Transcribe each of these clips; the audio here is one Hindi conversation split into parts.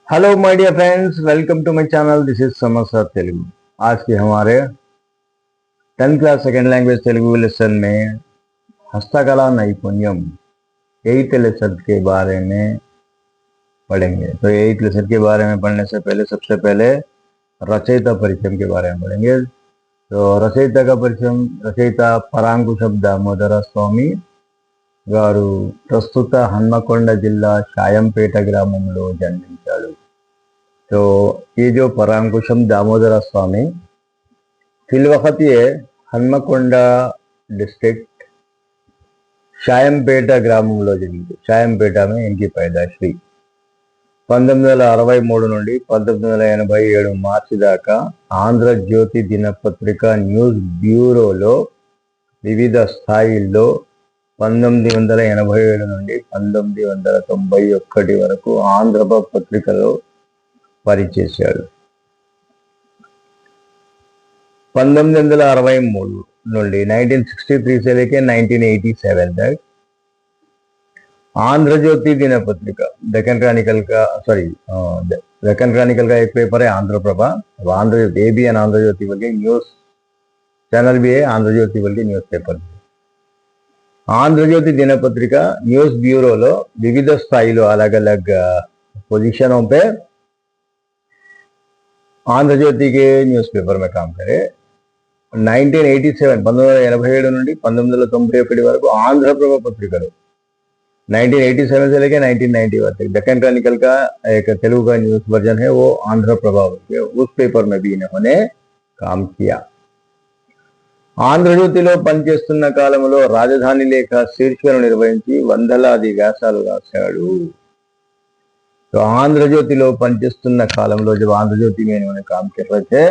Hello my dear friends, welcome to my channel. This is Samar Telugu. आज के हमारे 10th class second language Telugu lesson में हस्तकला नैपुण्यम 8th लेसन के बारे में पढ़ेंगे। तो 8th लेसन के बारे में पढ़ने से पहले सबसे पहले रचयिता परिचय के बारे में पढ़ेंगे। तो रचयिता का परिचय, रचयिता परांकुशम दामोदर स्वामी గారు ప్రస్తుత హన్మకొండ జిల్లా షాయంపేట గ్రామంలో జన్మించాడు। तो ये जो परांकुशम दामोदर स्वामी फिलवक्त ये हन्मకొండ डिस्ट्रिक्ट షాయంపేట గ్రామంలో జన్మించారు। షాయంపేట में इनकी पैदाइश हुई। 1963 నుండి 1987 మార్చి దాకా ఆంధ్రజ్యోతి దినపత్రిక న్యూస్ బ్యూరోలో వివిధ స్థాయిల్లో 1987 నుండి 1991 వరకు ఆంధ్రప్రభ పత్రికలో పనిచేశాడు। 1963 నుండి 1963 से लेके 1987 तक आंध्र ज्योति दिनपत्रिका डेक्कन क्रॉनिकल का एक पेपर है आंध्र प्रभा। आंध्र ज्योति एबीएन आंध्र ज्योति बोल के न्यूज चैनल भी है, आंध्र ज्योति बोल के न्यूज पेपर। आंध्र ज्योति दिनपत्रिका न्यूज ब्यूरो लो विविध स्थाई अलग अलग पोजीशनों पे आंध्र ज्योति के न्यूज पेपर में काम करे। 1987 నుండి 1991 వరకు आंध्र प्रभा पत्रिका 1987 से लेकर 1990 तक डेक्कन क्रॉनिकल का एक तेलुगु का न्यूज वर्जन है, वो आंध्र प्रभा के उस पेपर में भी इन्होंने काम किया। ఆంధ్రజ్యోతిలో పనిచేస్తున్న కాలంలో రాజధాని లేఖ శీర్షికను నిర్వహించి వందలాది వ్యాసాలు రాశాడు। तो आंध्रज्योतिలో పనిచేస్తున్న కాలంలో जब आंध्रज्योति में इन्होंने काम कर रहे थे,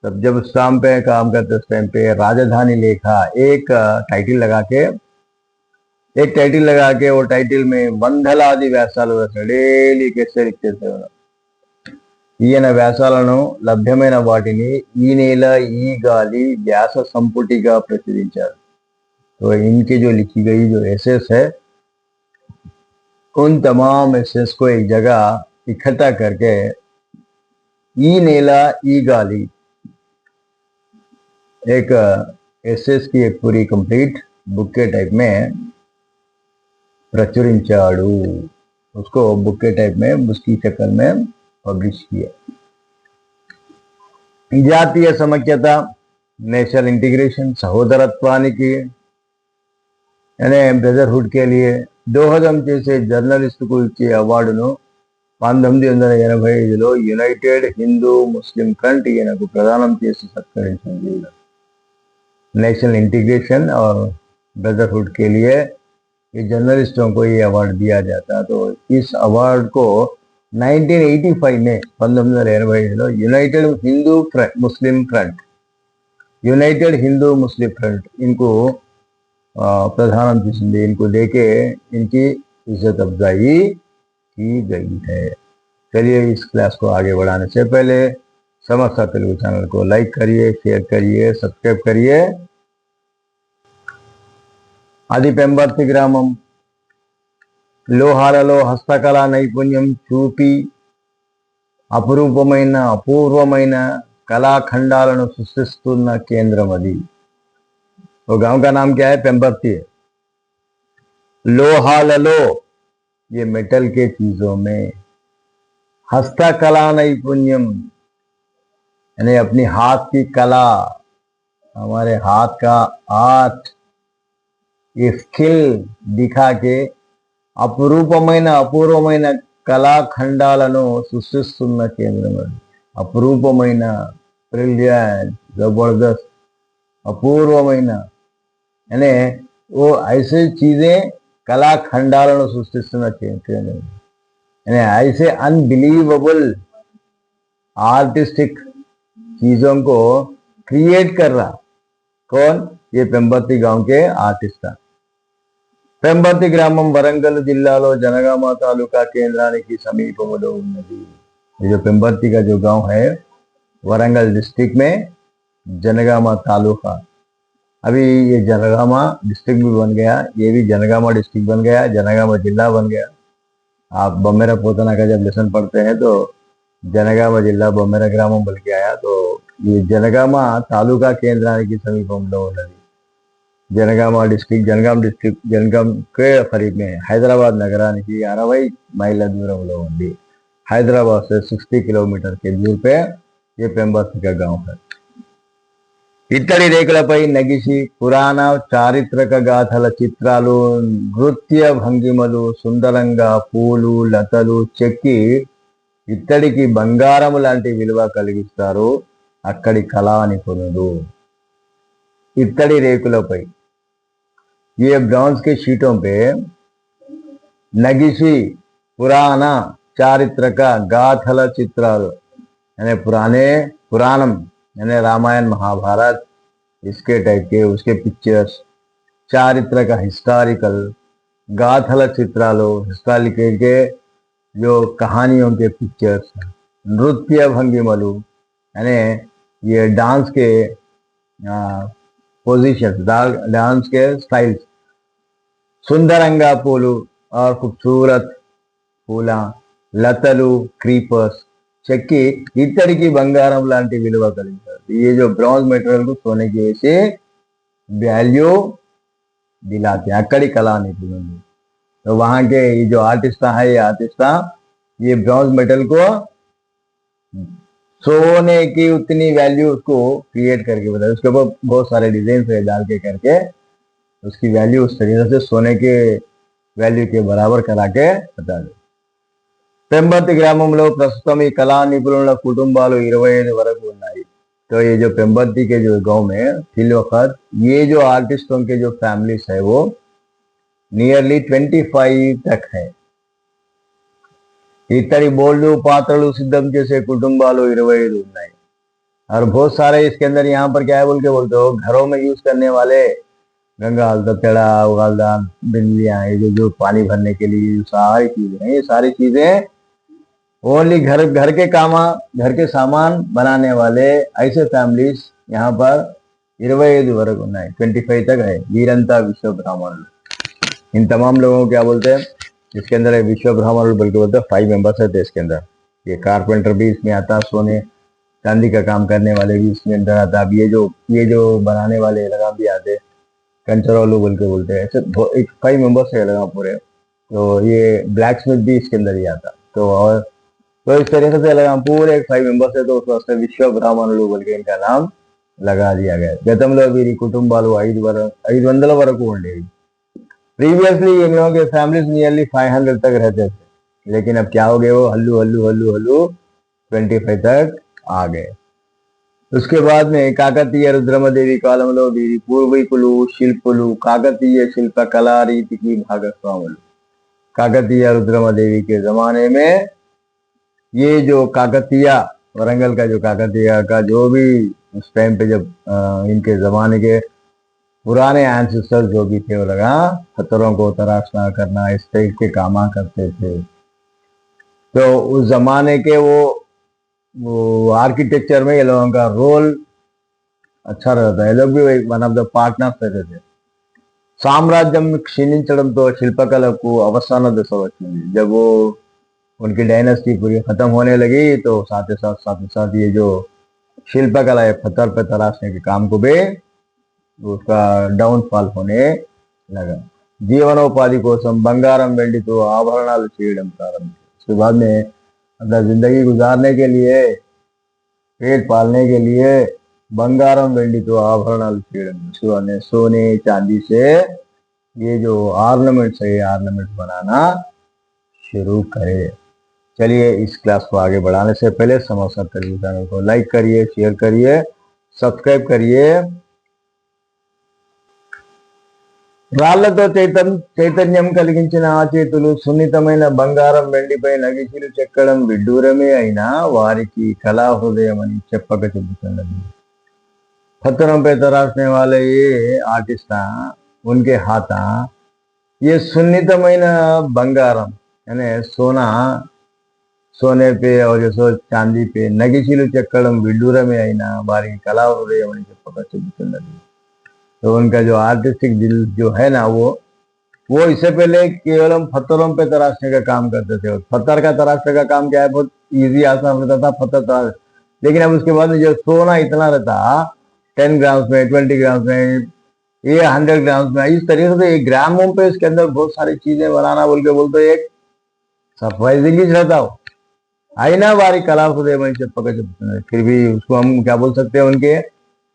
तब जब शाम पे काम करते उस टाइम पे राजधानी लेखा एक टाइटल लगा के वो टाइटल में వందలాది వ్యాసాలు రాశాడు। డైలీ कैसे लिखते थे ఈయన వ్యాసాలను లభ్యమైన వాటిని ఈ నేల ఈ గాలి వ్యాస సంపుటిగా ప్రచురించారు। तो इनके जो लिखी गई जो एसेस है, उन तमाम एसेस को एक जगह इकट्ठा करके ई नेला ई गाली एक एसेस की एक पूरी कंप्लीट बुक के टाइप में प्रचुरिंचाड़ू। उसको बुक के टाइप में उसकी शक्ल में पब्लिश किया। జాతీయ సమైక్యత नेशनल इंटीग्रेशन సహోదరత్వానికి यानी ब्रदरहुड के लिए దోహదం చేసే జర్నలిస్టుకు ఇచ్చే అవార్డును 1985లో యునైటెడ్ హిందూ ముస్లిం ఫ్రంట్ ఈయనకు ప్రదానం చేసి సత్కరించింది। नेशनल इंटीग्रेशन और ब्रदरहुड के लिए ये जर्नलिस्टों को ये अवार्ड दिया जाता। तो इस अवार्ड को 1985 में 1985లో యునైటెడ్ హిందూ ముస్లిం ఫ్రంట్ इनको प्रधान किस्म इनको देके इनकी इज्जत अफजाई की गई है। चलिए इस क्लास को आगे बढ़ाने से पहले समस्ता तेलुगु चैनल को लाइक करिए, शेयर करिए, सब्सक्राइब करिए। आदि పెంబర్తి గ్రామం లోహాలలో హస్తకళా నైపుణ్యం చూపి అపూర్వమైన కళాఖండాలను సృష్టిస్తున్న కేంద్రం అది। तो गांव का नाम क्या है? पेंबर्ती है। लोहाలలో ये मेटल के चीजों में, हस्तकला नैपुण्यम यानी अपनी हाथ की कला, हमारे हाथ का आर्ट, ये स्किल दिखा के అపూర్వమైన కళాఖండాలను సృష్టిస్తున్న కేంద్రం అది। అపూర్వమైన, ब्रिलियंट, जबरदस्त, अपूर्वమైన यानी वो ऐसे चीजें कलाखंडाలను సృష్టిస్తున్న కేంద్రం यानी ऐसे अनबिलीवेबल आर्टिस्टिक चीजों को क्रिएट कर रहा कौन? ये पेंबर्ती गांव के आर्टिस्ट था। పెంబర్తి గ్రామం వరంగల్ జిల్లాలో జనగామ తాలూకా కేంద్రానికి సమీపంలో ఉన్నది। ये जो पेंबर्ती का जो गांव है वरंगल डिस्ट्रिक्ट में जनगामा तालुका, अभी ये जनगामा डिस्ट्रिक्ट भी बन गया, ये भी जनगामा डिस्ट्रिक्ट बन गया, जनगामा जिला बन गया। आप बम्मेरा पोतना का जब लेसन पढ़ते हैं तो जनगामा जिल्ला बम्मेरा ग्रामం बोल के आया, तो ये जनगामा तालुका కేంద్రానికి సమీపంలో ఉన్నది. జనగామ డిస్ట్రిక్ట్, జనగాం के करीब में हैदराबाद नगराనికి 60 మైళ్ళ दूరంలో ఉంది. हैदराबाद से 60 किलोमीटर के दूर पे ये पेंबर्ती का गांव है. ఇత్తడి రేకులపై నగిసి పురాణ చారిత్రక గాథల చిత్రాలు, నృత్య భంగిమలు, సుందరంగా పూలు లతలు చెక్కి ఇత్తడికి బంగారం లాంటి విలువ కలిగిస్తారు అక్కడి కళా నిపుణులు. ఇత్తడి రేకులపై ये ब्रॉन्ज के शीटों पे नगिशी पुराण चारित्रक गाथल चित्राలు यानी पुराणम यानी रामायण महाभारत इसके टाइप के उसके पिक्चर्स, चारित्र का हिस्टोरिकल, गाथल चित्राలు हिस्टोरिकल के जो कहानियों के पिक्चर्स, नृत्य भंगिमलु यानी ये डांस के पोजीशन, डांस के स्टाइल्स, सुंदरंगा पूलू और खूबसूरत फूला, लतलू क्रीपर्स చెక్కి ఇత్తడికి బంగారం లాంటి విలువ కలిగిస్తారు. ये जो ब्रॉन्ज मटेरियल को सोने की वजह से वैल्यू दिलाते हैं अక్కడి कला निपुणुలు. तो वहाँ के ये जो आर्टिस्ट है, ये आर्टिस्ट ये ब्रॉन्ज मेटल को सोने की उतनी वैल्यू उसको क्रिएट करके बताया. उसके ऊपर बहुत सारे डिजाइन से डाल के करके उसकी वैल्यू उस तरीके से सोने के वैल्यू के बराबर करा के बता दे. पेंबर्ती ग्राమంలో ప్రస్తుతం ఈ కళా నిపుణుల కుటుంబాలు 25 వరకు ఉన్నాయి. तो ये जो पेंबर्ती के जो गांव में फिल वक्त ये जो आर्टिस्टों के जो फैमिलीज है वो नियरली 25 तक है. इतनी बोल्ड पात्रలు सिद्धम చేసే कुटुंबाలు 25 ఉన్నాయి. और बहुत सारे इसके अंदर यहाँ पर क्या है बोल के बोलते हो, घरों में यूज करने वाले गंगा हल्दा तेड़ा उगालदा बिंदियाँ, ये जो पानी भरने के लिए सारी चीजें हैं, ये सारी चीजें ओनली घर के घर के सामान बनाने वाले ऐसे फैमिलीज यहाँ पर 25 वరకు ఉన్నాయి. 25 तक है. वीरंता विश्व ब्राह्मण, इन तमाम लोगों को क्या बोलते हैं इसके अंदर विश्व ब्राह्मण बल्कि बोलते हैं. 5 मेंबर्स है इसके अंदर. ये कारपेंटर भी इसमें आता, सोने चांदी का काम करने वाले भी इसमें अंदर आता. अब ये जो बनाने वाले लगाम भी आते, कंचरवालू बोल के बोलते हैं. ऐसे 5 मेंबर्स है लगाम पूरे. तो ये ब्लैक स्मिथ भी इसके अंदर ही आता. तो इस तरीके से लगाम पूरे 5 मेंबर्स है. तो उस वास्ते विश्व ब्राह्मणులు बोल के इनका नाम लगा दिया गया. గతంలో వీరి కుటుంబాలు 500 వరకు ఉండేవి. प्रीवियसली इन लोगों के फैमिलीज नियरली 500 तक रहते थे, लेकिन अब क्या हो गए वो हल्लू 25 तक आ गए. उसके बाद में కాకతీయ రుద్రమదేవి కాలంలో వీరి పూర్వీకులు శిల్పులు కాకతీయ శిల్ప కళా రీతికి భాగస్వాములు. काकतीय रुद्रमदेवी के जमाने में ये जो काकतीय वरंगल का जो काकतीय का जो भी उस टाइम पे जब इनके जमाने के पुराने एंसेस्टर्स जो भी थे वो लगा पत्थरों को तराशना करना इस टाइप के काम करते थे. तो उस जमाने के वो आर्किटेक्चर में ये लोगों का रोल अच्छा रहता है. ये लोग भी वन ऑफ द पार्टनर्स रहते थे. సామ్రాజ్యం క్షీణించడంతో శిల్పకళకు అవసాన దశ వచ్చింది. जब वो उनकी डायनेस्टी पूरी खत्म होने लगी तो साथ ही साथ ये जो शिल्पकला है पत्थर पे तराशने के काम को भी उसका डाउनफॉल होने लगा. जीवनोपाधि కోసం బంగారం వెండితో ఆభరణాలు చేయడం ప్రారంభించారు. उसके बाद में अपना जिंदगी गुजारने के लिए, पेट पालने के लिए బంగారం వెండితో ఆభరణాలు చేయడం, सोने चांदी से ये जो ऑर्नामेंट्स है ऑर्नामेंट्स बनाना शुरू करे. चलिए इस क्लास को आगे बढ़ाने से पहले समाचार तेलुगु चैनल को लाइक करिए, शेयर करिए, सब्सक्राइब करिए. రాళ్లతో చైతన్యం కలిగించిన ఆ చేతులు సున్నితమైన బంగారం వెండిపై నగిశీలు చెక్కడం విడ్డూరమే అయినా వారికి కళా హృదయం అని చెప్పక చెబుతున్నది. पत्थरों पे तराशने वाले ये आर्टिस्ट उनके हाथ ये सुन्नितమైన బంగారం यानी सोने पे और जैसे चांदी पे నగిశీలు చెక్కడం విడ్డూరమే అయినా వారికి కళా హృదయం అని చెప్పక చెబుతున్నది. तो उनका जो आर्टिस्टिक दिल जो है ना वो वो इससे पहले केवल हम पत्थरों पे तराशने का काम करते थे। पत्थर का तराशने का काम क्या है, बहुत इजी आसान रहता था पत्थर तराश। लेकिन अब उसके बाद में जो सोना इतना रहता 10 ग्राम्स में, 20 ग्राम्स में, ये 100 ग्राम्स में, इस तरीके से ग्रामों पे इसके अंदर बहुत सारी चीजें बनाना बोल के बोलते एक सरप्राइजिंग रहता हो। అయినా వారి कला हृदय చెప్పక చెప్తున్నారు। फिर भी उसको हम क्या बोल सकते हैं, उनके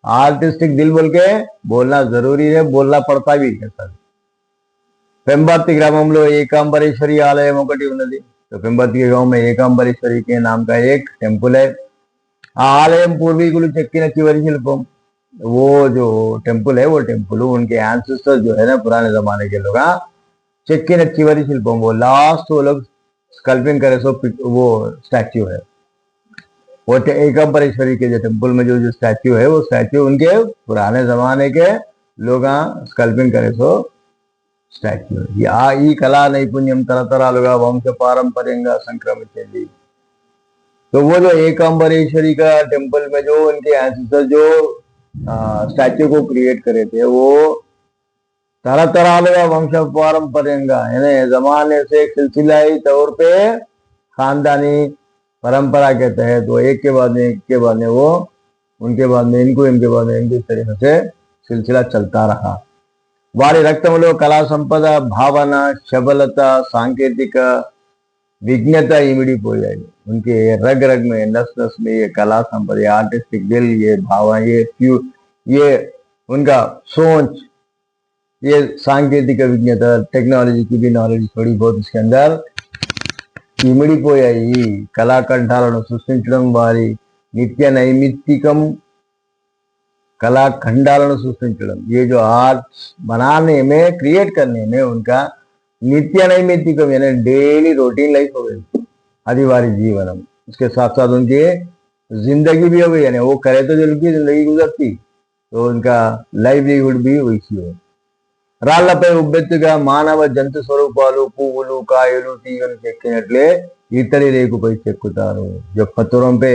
आर्टिस्टिक दिल बोल के बोलना जरूरी है, बोलना पड़ता भी है सर। పెంబర్తి గ్రామంలో ఏకాంబరేశ్వరి ఆలయం ఒకటి ఉన్నది। तो పెంబర్తి के गांव में ఏకాంబరేశ్వరి के नाम का एक टेम्पल है। ఆ ఆలయం పూర్వీకులు చెక్కిన చివరి శిల్పం। वो जो टेम्पल है, वो टेम्पल उनके एंसेस्टर जो है ना, पुराने जमाने के लोग, చెక్కిన చివరి శిల్పం, वो लास्ट वो लोग स्कल्पिंग करे सो वो स्टैच्यू है। वो एकांबरेश्वरी के जो टेम्पल में जो स्टैच्यू है, वो स्टैच्यू उनके पुराने जमाने के लोग स्कल्पिंग करे सो స్టాచ్యూ। ఈ కళా నైపుణ్యం తరతరాలుగా వంశ పారంపర్యంగా సంక్రమించింది। तो वो जो एकांबरेश्वरी का टेम्पल में जो उनके एंसेस्टर जो स्टैच्यू को क्रिएट करे थे, वो तरतरालुगा वंश पारंपर्यंगा यानी जमाने से सिलसिलाई तौर पे खानदानी परंपरा के तहत वो एक के बाद में एक के बाद में वो उनके बाद में इनको, इनके बाद में इनको, इस तरीके से सिलसिला चलता रहा। వారి రక్తంలో కళా సంపద, భావన, శబలత, सांकेतिक विज्ञता इमिडिपोयाई। उनके रग रग में, नस नस में ये कला संपदा, आर्टिस्टिक दिल, ये भावना, ये उनका सोच, ये सांकेतिक विज्ञता, टेक्नोलॉजी की भी नॉलेज थोड़ी बहुत इसके अंदर इमिडिपोयाई। कलाकंठाలను సృష్టించడం, వారి నిత్య నైమిత్తికం कलाखंडाలను సృష్టించడం, ये जो आर्ट्स बनाने में, क्रिएट करने में उनका नित्य नैमित्तिकम यानी डेली रूटीन लाइफ हो गई, అది వారి జీవనం। उसके साथ साथ उनकी जिंदगी भी हो गई, यानी वो करे तो जो उनकी जिंदगी गुजरती, तो उनका लाइवलीहुड भी वैसी है। రాళ్లపై ఉబ్బెత్తుగా మానవ జంతు స్వరూపాలు, పువ్వులు, కాయలు, తీగలు చెక్కినట్లే ఇత్తడి రేకుపై చెక్కుతారు। जो पत्थरों पे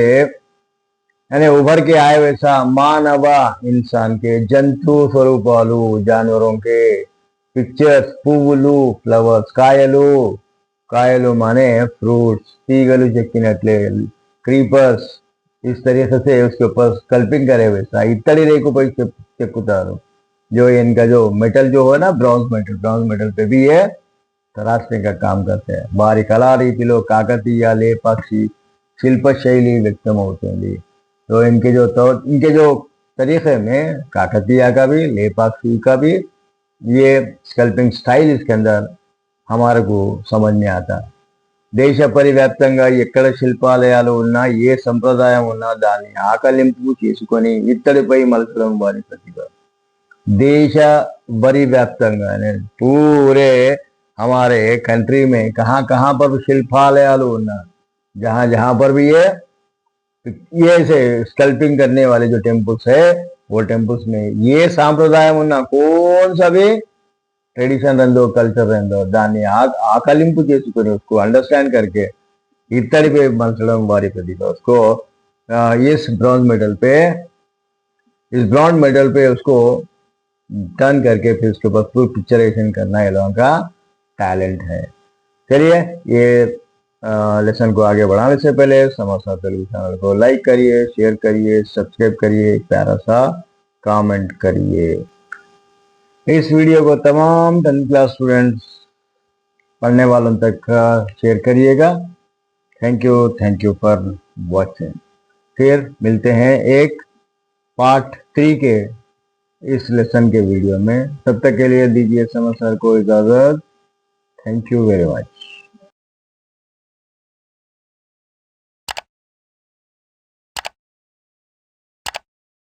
यानी उभर के आए वैसा मानव इंसान के जंतु स्वरूपालू, जानवरों के पिक्चर्स, पुव्वुलू फ्लावर्स, कायलू, कायलू माने फ्रूट्स, तीगलू చెక్కినట్లే क्रीपर्स, इस तरीके से उसके ऊपर स्कल्पिंग करे वैसा इत्तड़ी रेकु पे చెక్కుతారు। जो इनका जो मेटल जो है ना, ब्रॉन्ज मेटल पे भी ये तराशने का काम करते हैं। వారి కళా రీతిలో కాకతీయ, లేపాక్షి శిల్ప శైలి వ్యక్తమవుతుంది। तो इनके जो तरीके में काकतीय का भी, लेपाक्षी का भी ये स्कल्पिंग स्टाइल इसके अंदर हमारे को समझ में आता। దేశ పరివ్యాప్తంగా ఎక్కడ శిల్పాలయాలు ఉన్నా, ఏ సంప్రదాయం ఉన్నా దాన్ని ఆకలింపు చేసుకొని ఇత్తడిపై మలచడం వారి ప్రతిభ। देश परिव्याप्తంగా पूरे हमारे कंट्री में कहाँ कहाँ पर शिल्पालयाలు उन्ना, जहाँ जहाँ पर भी ये से स्कल्पिंग करने वाले जो टेम्पल्स है, वो टेम्पल्स में ये सांप्रदाय उन्ना, कौन सा भी ट्रेडिशन रहो, कल्चर रहो, दाన్ని ఆకలింపు చేసుకొని उसको अंडरस्टैंड करके इत्तड़ी पे मलचడం वारी प्रतिभा। उसको इस ब्रॉन्ज मेडल पे उसको टर्न करके फिर उसके ऊपर फुल पिक्चराइजेशन करना ये लोगों का टैलेंट है। चलिए, ये लेसन को आगे बढ़ाने से पहले समाचार तेलुगु चैनल को लाइक करिए, शेयर करिए, सब्सक्राइब करिए, एक प्यारा सा कमेंट करिए। इस वीडियो को तमाम 10th क्लास स्टूडेंट्स, पढ़ने वालों तक शेयर करिएगा। Thank you for watching. फिर मिलते हैं एक पार्ट 3 के इस लेसन के वीडियो में। तब तक के लिए दीजिए समाचार को इजाजत। Thank you very much.